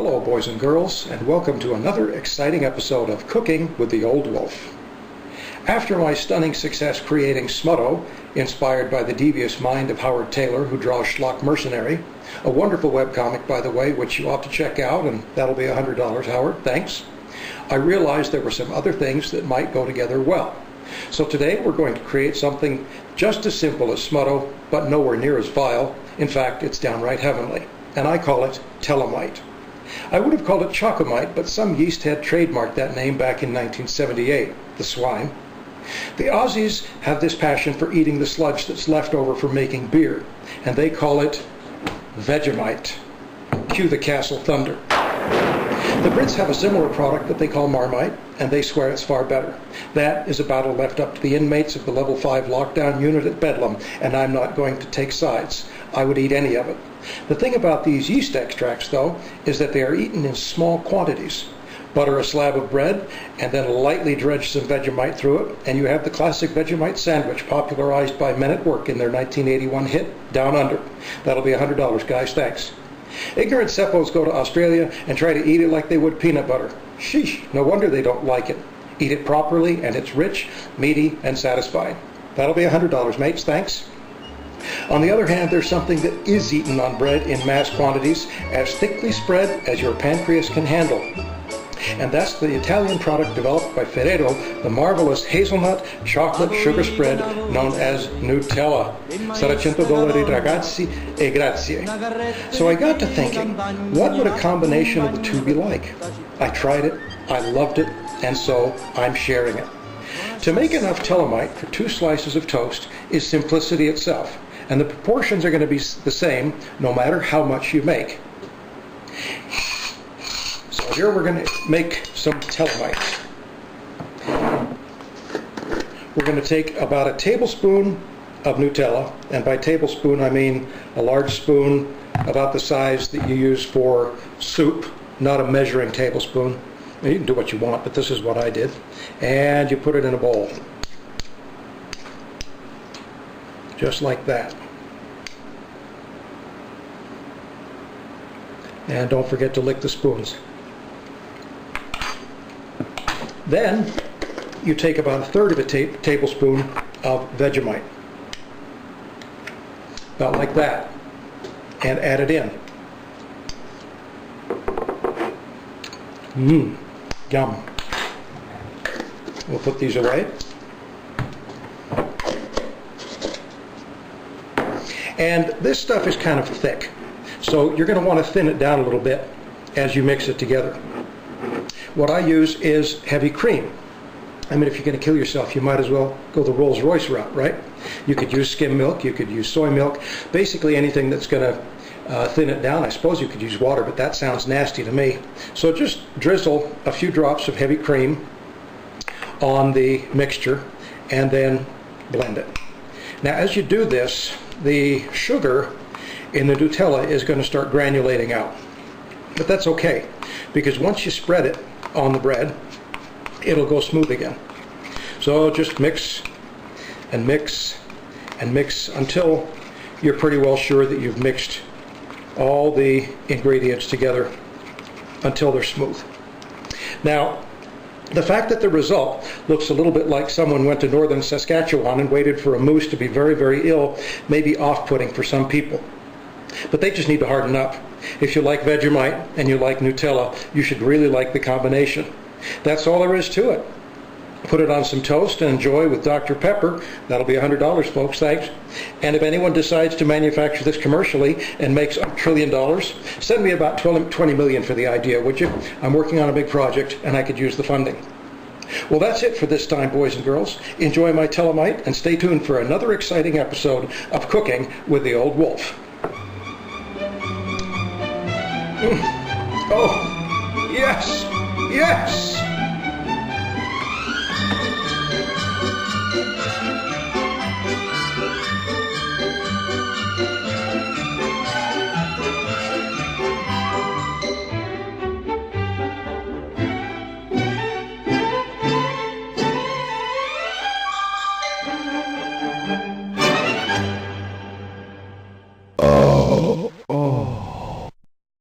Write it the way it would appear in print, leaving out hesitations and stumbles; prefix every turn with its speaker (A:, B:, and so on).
A: Hello boys and girls, and welcome to another exciting episode of Cooking with the Old Wolf. After my stunning success creating Smutto, inspired by the devious mind of Howard Taylor, who draws Schlock Mercenary, a wonderful webcomic by the way, which you ought to check out, and that'll be $100, Howard, thanks, I realized there were some other things that might go together well. So today we're going to create something just as simple as Smutto, but nowhere near as vile. In fact, it's downright heavenly, and I call it Tellamite. I would have called it Chocomite, but some yeast had trademarked that name back in 1978, the swine. The Aussies have this passion for eating the sludge that's left over from making beer, and they call it Vegemite. Cue the Castle Thunder. The Brits have a similar product that they call Marmite, and they swear it's far better. That is a battle left up to the inmates of the Level 5 lockdown unit at Bedlam, and I'm not going to take sides. I would eat any of it. The thing about these yeast extracts, though, is that they are eaten in small quantities. Butter a slab of bread, and then lightly dredge some Vegemite through it, and you have the classic Vegemite sandwich popularized by Men at Work in their 1981 hit, Down Under. That'll be $100, guys, thanks. Ignorant seppos go to Australia and try to eat it like they would peanut butter. Sheesh, no wonder they don't like it. Eat it properly, and it's rich, meaty, and satisfying. That'll be $100, mates, thanks. On the other hand, there's something that is eaten on bread in mass quantities, as thickly spread as your pancreas can handle. And that's the Italian product developed by Ferrero, the marvelous hazelnut chocolate sugar spread known as Nutella. Sarà $100 ragazzi e grazie. So I got to thinking, what would a combination of the two be like? I tried it, I loved it, and so I'm sharing it. To make enough Tellamite for 2 slices of toast is simplicity itself, and the proportions are going to be the same no matter how much you make. So here we're going to make some Tellamite. We're going to take about a tablespoon of Nutella, and by tablespoon I mean a large spoon about the size that you use for soup, not a measuring tablespoon. You can do what you want, but this is what I did. And you put it in a bowl. Just like that. And don't forget to lick the spoons. Then you take about a third of a tablespoon of Vegemite. About like that. And add it in. Yum. We'll put these away. And this stuff is kind of thick, so you're going to want to thin it down a little bit as you mix it together. What I use is heavy cream. I mean, if you're going to kill yourself, you might as well go the Rolls-Royce route, right? You could use skim milk, you could use soy milk, basically anything that's going to thin it down. I suppose you could use water, but that sounds nasty to me. So just drizzle a few drops of heavy cream on the mixture and then blend it. Now as you do this, the sugar in the Nutella is going to start granulating out. But that's okay, because once you spread it on the bread, it'll go smooth again. So just mix and mix and mix until you're pretty well sure that you've mixed all the ingredients together until they're smooth. Now, the fact that the result looks a little bit like someone went to northern Saskatchewan and waited for a moose to be very, very ill may be off-putting for some people. But they just need to harden up. If you like Vegemite and you like Nutella, you should really like the combination. That's all there is to it. Put it on some toast and enjoy with Dr. Pepper. That'll be $100, folks, thanks. And if anyone decides to manufacture this commercially and makes $1 trillion, send me about $20 million for the idea, would you? I'm working on a big project and I could use the funding. Well, that's it for this time, boys and girls. Enjoy my Tellamite and stay tuned for another exciting episode of Cooking with the Old Wolf. Oh, yes, yes!